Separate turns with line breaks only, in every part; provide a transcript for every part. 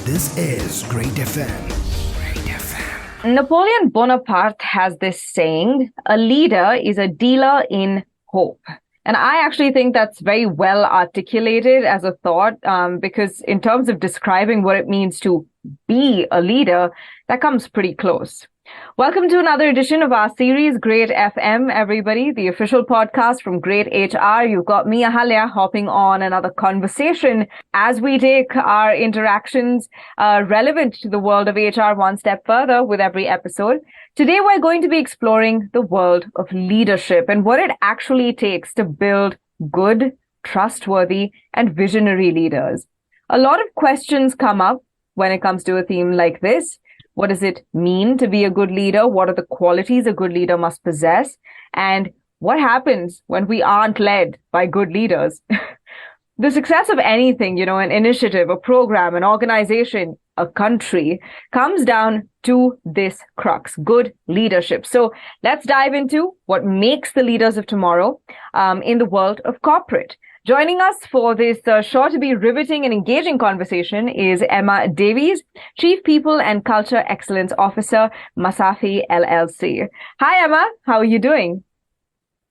This is Great FM.
Napoleon Bonaparte has this saying, a leader is a dealer in hope. And I actually think that's very well articulated as a thought, because in terms of describing what it means to be a leader, that comes pretty close. Welcome to another edition of our series, Great FM, everybody, the official podcast from Great HR. You've got me, Ahalya, hopping on another conversation as we take our interactions relevant to the world of HR one step further with every episode. Today, we're going to be exploring the world of leadership and what it actually takes to build good, trustworthy, and visionary leaders. A lot of questions come up when it comes to a theme like this. What does it mean to be a good leader? What are the qualities a good leader must possess? And what happens when we aren't led by good leaders? The success of anything, an initiative, a program, an organization, a country, comes down to this crux, good leadership. So let's dive into what makes the leaders of tomorrow in the world of corporate. Joining us for this sure to be riveting and engaging conversation is Emma Davies, Chief People and Culture Excellence Officer, Masafi LLC. Hi, Emma. How are you doing?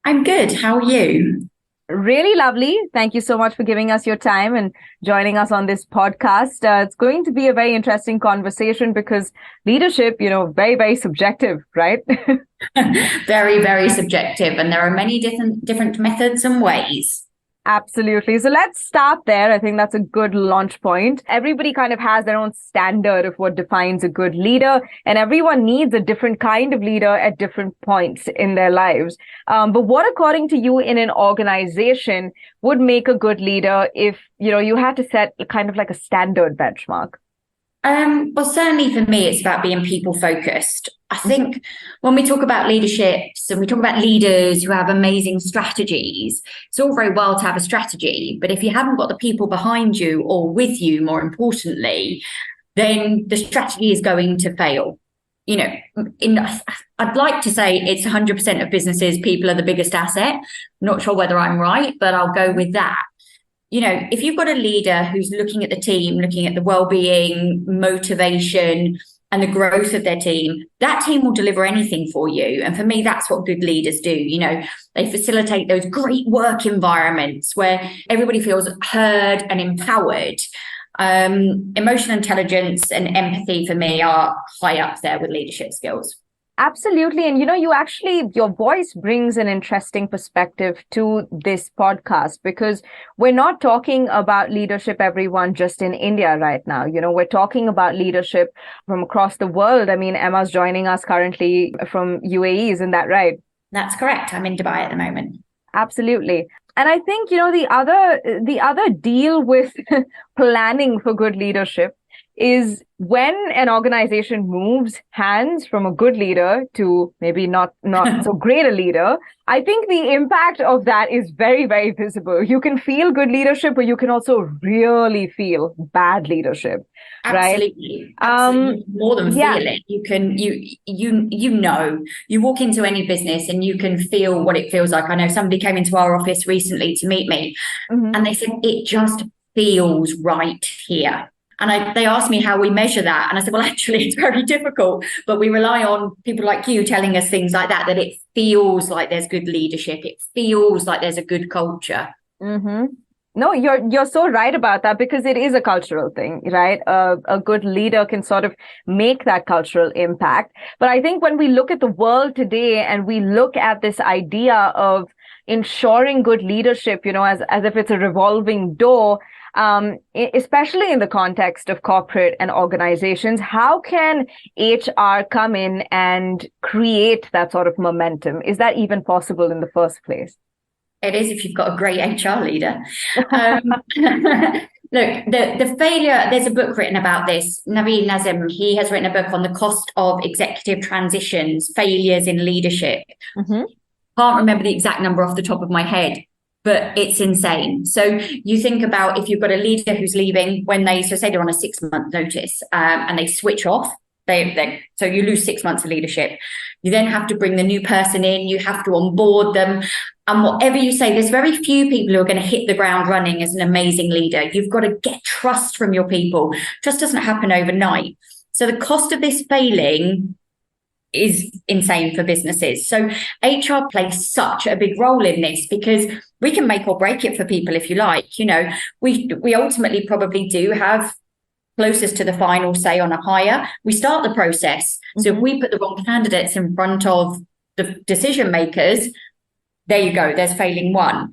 I'm good. How are you?
Really lovely. Thank you so much for giving us your time and joining us on this podcast. It's going to be a very interesting conversation because leadership, very, very subjective, right?
Very, very subjective. And there are many different methods and ways.
Absolutely. So let's start there. I think that's a good launch point. Everybody kind of has their own standard of what defines a good leader, and everyone needs a different kind of leader at different points in their lives. But what, according to you, in an organization would make a good leader if, you had to set kind of like a standard benchmark?
Well, certainly for me, it's about being people focused. I think when we talk about leaderships and we talk about leaders who have amazing strategies, it's all very well to have a strategy, but if you haven't got the people behind you or with you, more importantly, then the strategy is going to fail. I'd like to say it's 100% of businesses, people are the biggest asset. I'm not sure whether I'm right, but I'll go with that. If you've got a leader who's looking at the team, looking at the well-being, motivation, and the growth of their team, that team will deliver anything for you. And for me, that's what good leaders do. They facilitate those great work environments where everybody feels heard and empowered. Emotional intelligence and empathy for me are high up there with leadership skills.
Absolutely. And, your voice brings an interesting perspective to this podcast because we're not talking about leadership, everyone, just in India right now. We're talking about leadership from across the world. I mean, Emma's joining us currently from UAE. Isn't that right?
That's correct. I'm in Dubai at the moment.
Absolutely. And I think, the other deal with planning for good leadership is when an organization moves hands from a good leader to maybe not so great a leader, I think the impact of that is very, very visible. You can feel good leadership, but you can also really feel bad leadership.
Absolutely.
Right?
Absolutely. More than feel it. You walk into any business and you can feel what it feels like. I know somebody came into our office recently to meet me and they said, it just feels right here. And they asked me how we measure that. And I said, well, actually, it's very difficult. But we rely on people like you telling us things like that it feels like there's good leadership. It feels like there's a good culture.
Mm-hmm. No, you're so right about that because it is a cultural thing, right? A good leader can sort of make that cultural impact. But I think when we look at the world today and we look at this idea of ensuring good leadership, as if it's a revolving door, especially in the context of corporate and organizations, how can HR come in and create that sort of momentum? Is that even possible in the first place?
It is if you've got a great HR leader. Look, the failure, there's a book written about this. Naveed Nazim, he has written a book on the cost of executive transitions, failures in leadership. Can't remember the exact number off the top of my head, but it's insane. So you think about if you've got a leader who's leaving when say they're on a 6-month notice and they switch off, So you lose 6 months of leadership. You then have to bring the new person in. You have to onboard them. And whatever you say, there's very few people who are going to hit the ground running as an amazing leader. You've got to get trust from your people. Trust doesn't happen overnight. So the cost of this failing is insane for businesses. So HR plays such a big role in this, because we can make or break it for people, if you like. You know, we ultimately probably do have closest to the final say on a hire. We start the process. So if we put the wrong candidates in front of the decision makers, there you go, there's failing one.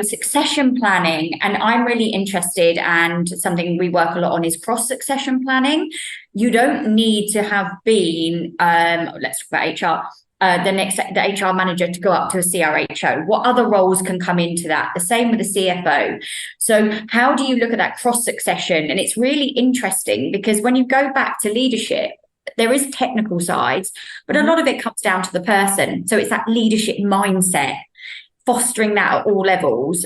Succession planning, and I'm really interested, and something we work a lot on is cross-succession planning. You don't need to have been, let's talk about HR, the HR manager to go up to a CRHO. What other roles can come into that? The same with the CFO. So how do you look at that cross-succession? And it's really interesting, because when you go back to leadership, there is technical sides, but a lot of it comes down to the person. So it's that leadership mindset, fostering that at all levels.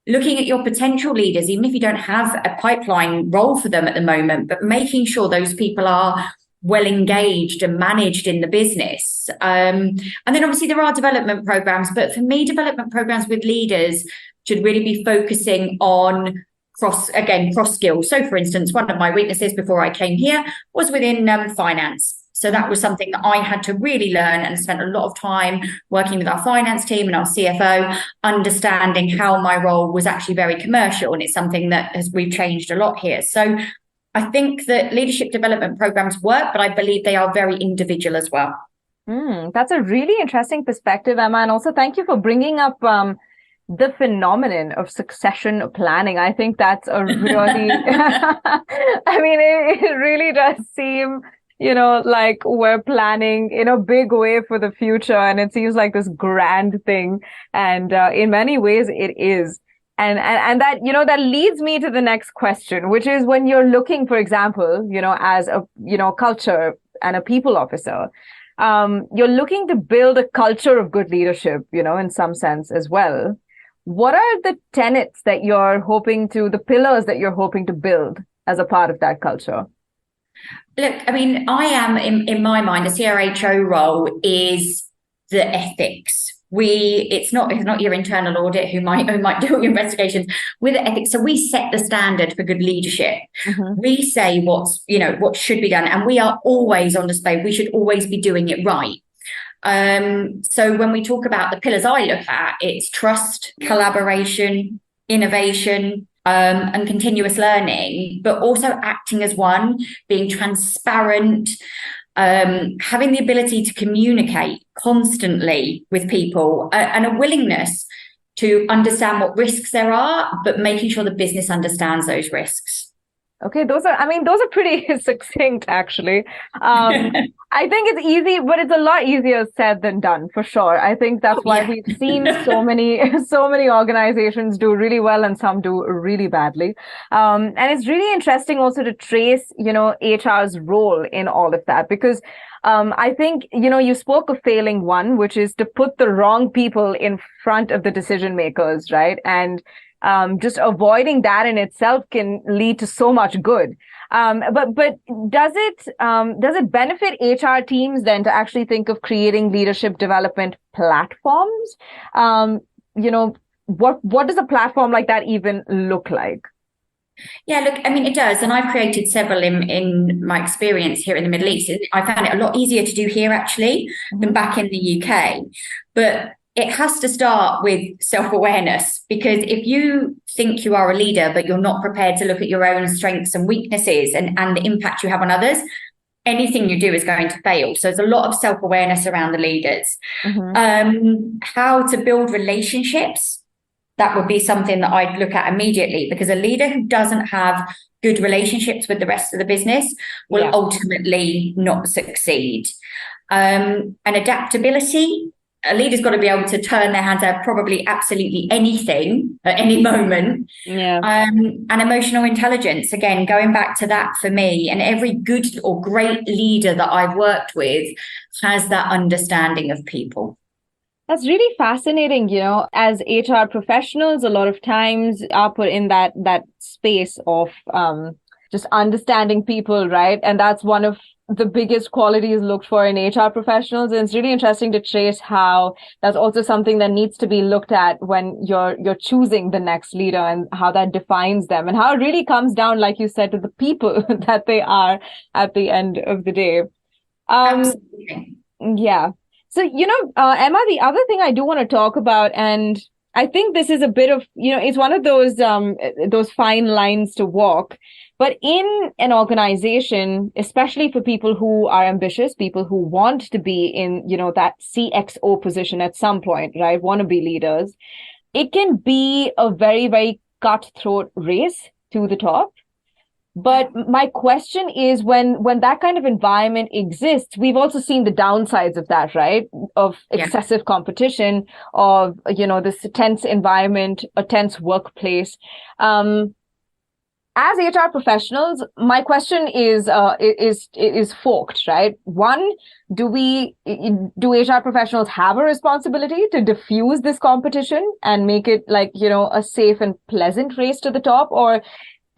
Looking at your potential leaders, even if you don't have a pipeline role for them at the moment, but making sure those people are well engaged and managed in the business. And then obviously there are development programs, but for me, development programs with leaders should really be focusing on cross skills. So for instance, one of my weaknesses before I came here was within finance. So that was something that I had to really learn, and spent a lot of time working with our finance team and our CFO, understanding how my role was actually very commercial. And it's something that we've changed a lot here. So I think that leadership development programs work, but I believe they are very individual as well.
That's a really interesting perspective, Emma. And also thank you for bringing up the phenomenon of succession planning. I think that's a really, I mean, it really does seem, like we're planning in a big way for the future. And it seems like this grand thing. And in many ways it is. And that, that leads me to the next question, which is when you're looking, for example, as a, culture and a people officer, you're looking to build a culture of good leadership, in some sense as well. What are the tenets that the pillars that you're hoping to build as a part of that culture?
Look, I mean, I am, in my mind, a CRHO role is the ethics. It's not your internal audit who might do all your investigations. With the ethics, so we set the standard for good leadership. We say what should be done, and we are always on display. We should always be doing it right. So when we talk about the pillars I look at, it's trust, collaboration, innovation, and continuous learning, but also acting as one, being transparent, having the ability to communicate constantly with people, and a willingness to understand what risks there are, but making sure the business understands those risks.
Okay, those are pretty succinct, actually. I think it's easy, but it's a lot easier said than done, for sure. I think that's why we've seen so many organizations do really well and some do really badly. And it's really interesting also to trace, HR's role in all of that, because I think, you spoke of failing one, which is to put the wrong people in front of the decision makers, right? And just avoiding that in itself can lead to so much good. But does it benefit HR teams then to actually think of creating leadership development platforms? What does a platform like that even look like?
Yeah, look, I mean, it does. And I've created several in my experience here in the Middle East. I found it a lot easier to do here, actually, than back in the UK. But it has to start with self-awareness, because if you think you are a leader, but you're not prepared to look at your own strengths and weaknesses and the impact you have on others, anything you do is going to fail. So there's a lot of self-awareness around the leaders. How to build relationships, that would be something that I'd look at immediately, because a leader who doesn't have good relationships with the rest of the business will ultimately not succeed. And adaptability, a leader's got to be able to turn their hand to probably absolutely anything at any moment. And emotional intelligence, again, going back to that for me, and every good or great leader that I've worked with has that understanding of people.
That's really fascinating. As HR professionals, a lot of times are put in that space of just understanding people, right? And that's one of the biggest qualities looked for in HR professionals. And it's really interesting to trace how that's also something that needs to be looked at when you're choosing the next leader, and how that defines them, and how it really comes down, like you said, to the people that they are at the end of the day.
Absolutely.
Yeah. So, Emma, the other thing I do want to talk about, and I think this is a bit of, it's one of those fine lines to walk. But in an organization, especially for people who are ambitious, people who want to be in, that CXO position at some point, right? Want to be leaders. It can be a very, very cutthroat race to the top. But my question is, when that kind of environment exists, we've also seen the downsides of that, right? Of excessive competition, of, this tense environment, a tense workplace. As HR professionals, my question is forked, right? One, do HR professionals have a responsibility to diffuse this competition and make it a safe and pleasant race to the top? Or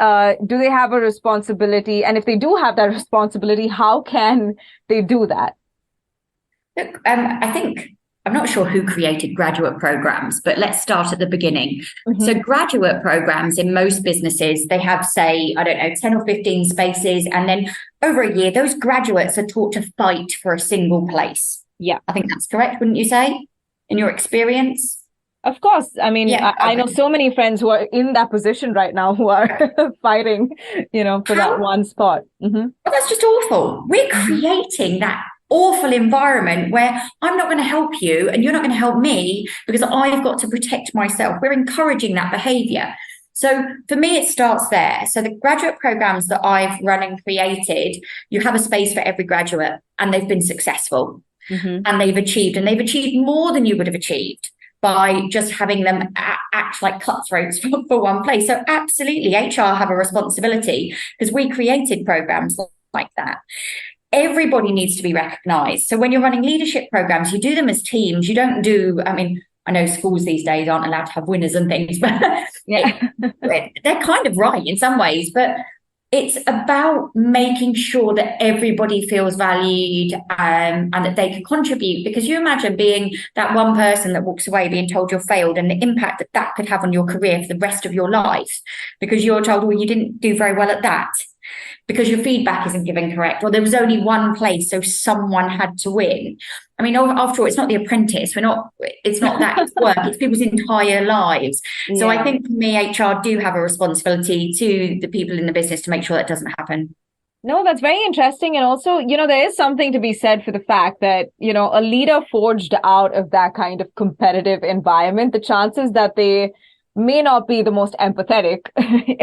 do they have a responsibility? And if they do have that responsibility, how can they do that?
Look, I think, I'm not sure who created graduate programs, but let's start at the beginning. Mm-hmm. So graduate programs in most businesses, they have, say, 10 or 15 spaces. And then over a year, those graduates are taught to fight for a single place.
Yeah.
I think that's correct, wouldn't you say, in your experience?
Of course. I mean, I know so many friends who are in that position right now who are fighting, for that one spot. Mm-hmm.
Well, that's just awful. We're creating that awful environment where I'm not going to help you and you're not going to help me because I've got to protect myself. We're encouraging that behavior. So for me, it starts there. So the graduate programs that I've run and created, you have a space for every graduate, and they've been successful. Mm-hmm. And they've achieved more than you would have achieved by just having them act like cutthroats for one place. So absolutely, HR have a responsibility because we created programs like that. Everybody needs to be recognized. So when you're running leadership programs, you do them as teams. You don't do, I know schools these days aren't allowed to have winners and things, but they're kind of right in some ways. But it's about making sure that everybody feels valued and that they can contribute. Because you imagine being that one person that walks away being told you're failed, and the impact that that could have on your career for the rest of your life, because you're told, well, you didn't do very well at that, because your feedback isn't given correct, or there was only one place, so someone had to win. I mean, after all, it's not The Apprentice. It's not that. It's work. It's people's entire lives. Yeah. So I think for me, HR do have a responsibility to the people in the business to make sure that doesn't happen.
No, that's very interesting. And also, there is something to be said for the fact that, a leader forged out of that kind of competitive environment, the chances that they may not be the most empathetic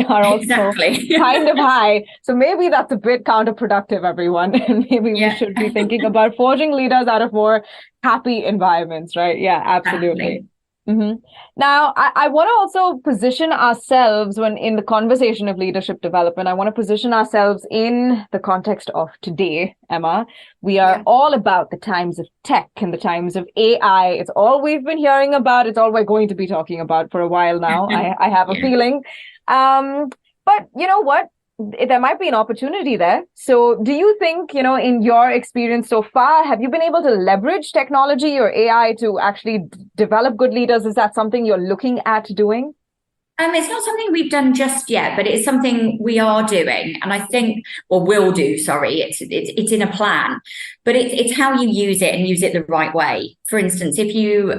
are also kind of high. So maybe that's a bit counterproductive, everyone. And maybe we should be thinking about forging leaders out of more happy environments, right? Yeah, absolutely. Mm-hmm. Now, I want to also position ourselves when in the conversation of leadership development, I want to position ourselves in the context of today, Emma. We are all about the times of tech and the times of AI. It's all we've been hearing about. It's all we're going to be talking about for a while now. I have a feeling. But you know what? There might be an opportunity there. So do you think, in your experience so far, have you been able to leverage technology or AI to actually develop good leaders? Is that something you're looking at doing?
It's not something we've done just yet, but it's something we are doing, and I think, or will do. Sorry, it's in a plan, but it's how you use it and use it the right way. For instance, if you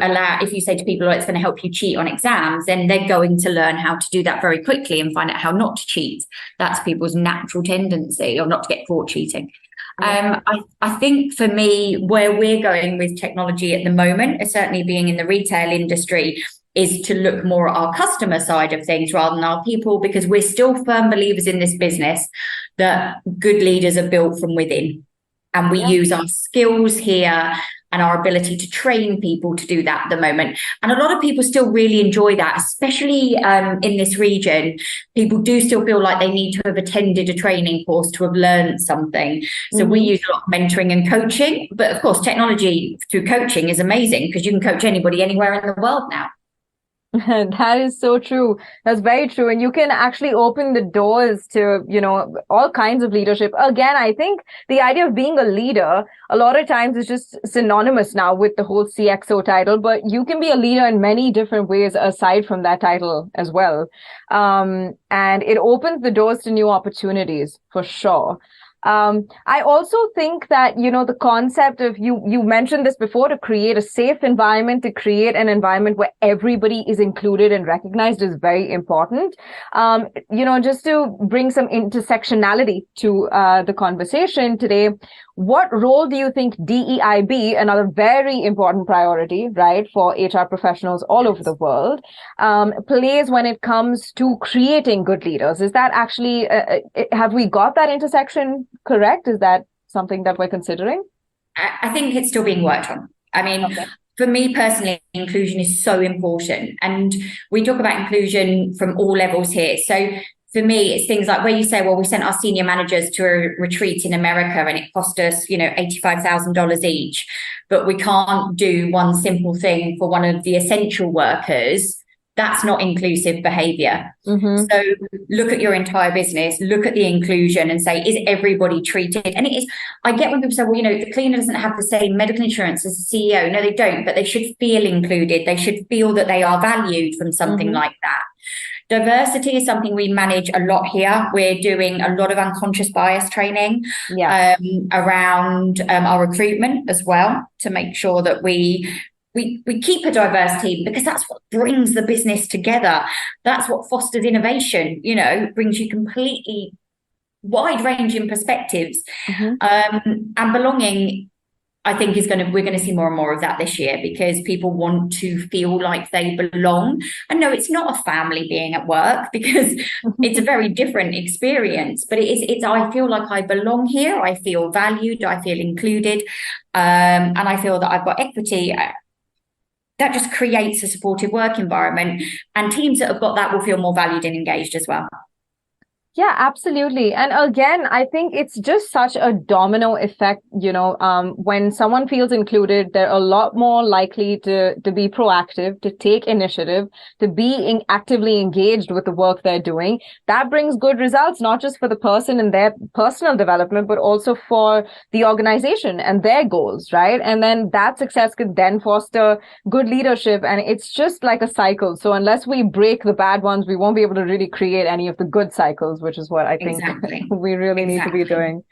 say to people, oh, it's going to help you cheat on exams, then they're going to learn how to do that very quickly and find out how not to cheat. That's people's natural tendency, or not to get caught cheating. I think for me, where we're going with technology at the moment, certainly being in the retail industry, is to look more at our customer side of things rather than our people, because we're still firm believers in this business that good leaders are built from within. And we use our skills here and our ability to train people to do that at the moment. And a lot of people still really enjoy that, especially in this region. People do still feel like they need to have attended a training course to have learned something. So we use a lot of mentoring and coaching. But of course, technology through coaching is amazing because you can coach anybody anywhere in the world now.
That is so true. That's very true. And you can actually open the doors to, all kinds of leadership. Again, I think the idea of being a leader, a lot of times is just synonymous now with the whole CXO title, but you can be a leader in many different ways aside from that title as well. And it opens the doors to new opportunities for sure. I also think that, the concept of you mentioned this before, to create a safe environment, to create an environment where everybody is included and recognized is very important. Just to bring some intersectionality to the conversation today, what role do you think DEIB, another very important priority, right, for HR professionals all over the world, plays when it comes to creating good leaders? Is that actually, have we got that intersection correct? Is that something that we're considering?
I think it's still being worked on. I mean, okay. For me personally, inclusion is so important. And we talk about inclusion from all levels here. So for me, it's things like where you say, well, we sent our senior managers to a retreat in America and it cost us, $85,000 each, but we can't do one simple thing for one of the essential workers. That's not inclusive behavior. Mm-hmm. So look at your entire business, look at the inclusion and say, is everybody treated? And it is, I get when people say, well, the cleaner doesn't have the same medical insurance as the CEO. No, they don't, but they should feel included. They should feel that they are valued from something mm-hmm. like that. Diversity is something we manage a lot here. We're doing a lot of unconscious bias training around our recruitment as well, to make sure that we keep a diverse team, because that's what brings the business together. That's what fosters innovation, brings you completely wide-ranging perspectives. Mm-hmm. And belonging, I think we're going to see more and more of that this year, because people want to feel like they belong. And no, it's not a family being at work, because it's a very different experience, but it's I feel like I belong here. I feel valued. I feel included. And I feel that I've got equity. That just creates a supportive work environment, and teams that have got that will feel more valued and engaged as well.
Yeah, absolutely. And again, I think it's just such a domino effect. When someone feels included, they're a lot more likely to be proactive, to take initiative, to be actively engaged with the work they're doing. That brings good results, not just for the person and their personal development, but also for the organization and their goals, right? And then that success could then foster good leadership. And it's just like a cycle. So unless we break the bad ones, we won't be able to really create any of the good cycles, which is what I think we really need to be doing.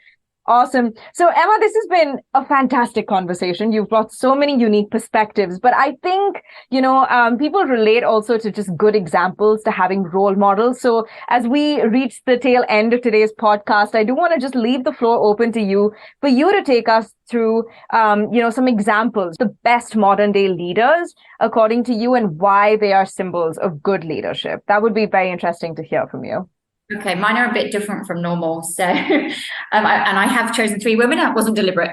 Awesome. So Emma, this has been a fantastic conversation. You've brought so many unique perspectives, but I think, people relate also to just good examples, to having role models. So as we reach the tail end of today's podcast, I do want to just leave the floor open to you for you to take us through, some examples, the best modern day leaders, according to you, and why they are symbols of good leadership. That would be very interesting to hear from you.
Okay, mine are a bit different from normal. So, I have chosen 3 women. That wasn't deliberate.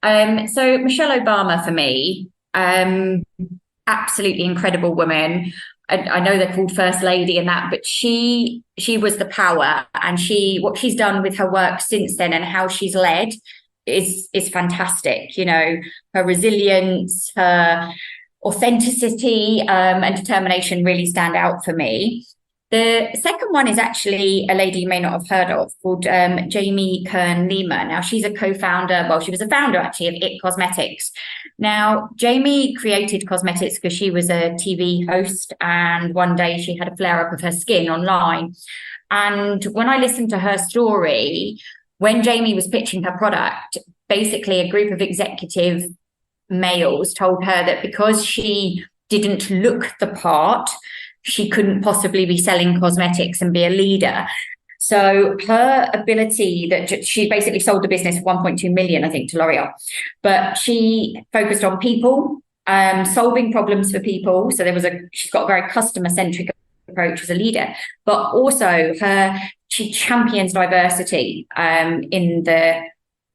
So Michelle Obama for me, absolutely incredible woman. I know they're called First Lady and that, but she was the power, and what she's done with her work since then and how she's led is fantastic. Her resilience, her authenticity, and determination really stand out for me. The second one is actually a lady you may not have heard of, called Jamie Kern-Lima. Now, she's a co-founder. Well, she was a founder, actually, of It Cosmetics. Now, Jamie created cosmetics because she was a TV host, and one day she had a flare-up of her skin online. And when I listened to her story, when Jamie was pitching her product, basically a group of executive males told her that because she didn't look the part, she couldn't possibly be selling cosmetics and be a leader. So her ability, that she basically sold the business for 1.2 million, I think, to L'Oreal, but she focused on people, solving problems for people. So she's got a very customer centric approach as a leader, but also she champions diversity in the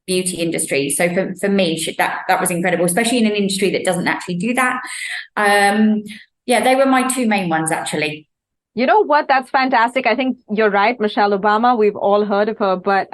beauty industry. So for me, that was incredible, especially in an industry that doesn't actually do that. Yeah, they were my 2 main ones, actually.
You know what? That's fantastic. I think you're right. Michelle Obama, we've all heard of her, but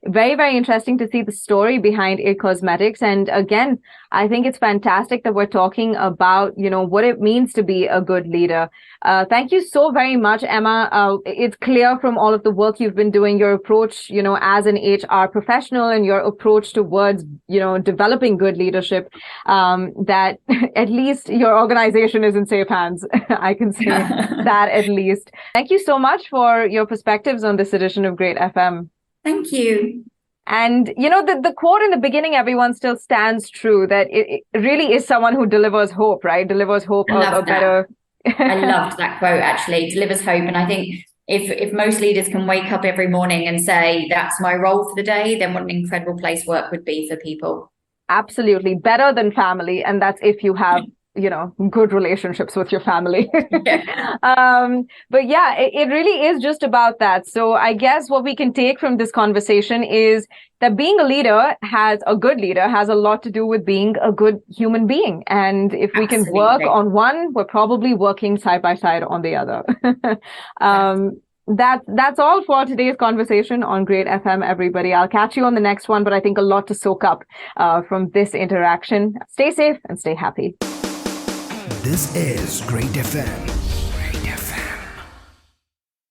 very, very interesting to see the story behind It Cosmetics. And again, I think it's fantastic that we're talking about, what it means to be a good leader. Thank you so very much, Emma. It's clear from all of the work you've been doing, your approach, as an HR professional and your approach towards, developing good leadership, that at least your organization is in safe hands. I can say that at least. Thank you so much for your perspectives on this edition of Great FM.
Thank you.
And, the quote in the beginning, everyone still stands true, that it really is someone who delivers hope, right? Delivers hope of a better.
I loved that quote, actually. Delivers hope. And I think if most leaders can wake up every morning and say, that's my role for the day, then what an incredible place work would be for people.
Absolutely. Better than family. And that's if you have, good relationships with your family. But yeah, it really is just about that. So I guess what we can take from this conversation is that being a good leader has a lot to do with being a good human being. And if we can work on one, we're probably working side by side on the other. That's all for today's conversation on Great FM, everybody. I'll catch you on the next one, but I think a lot to soak up from this interaction. Stay safe and stay happy.
This is Great FM.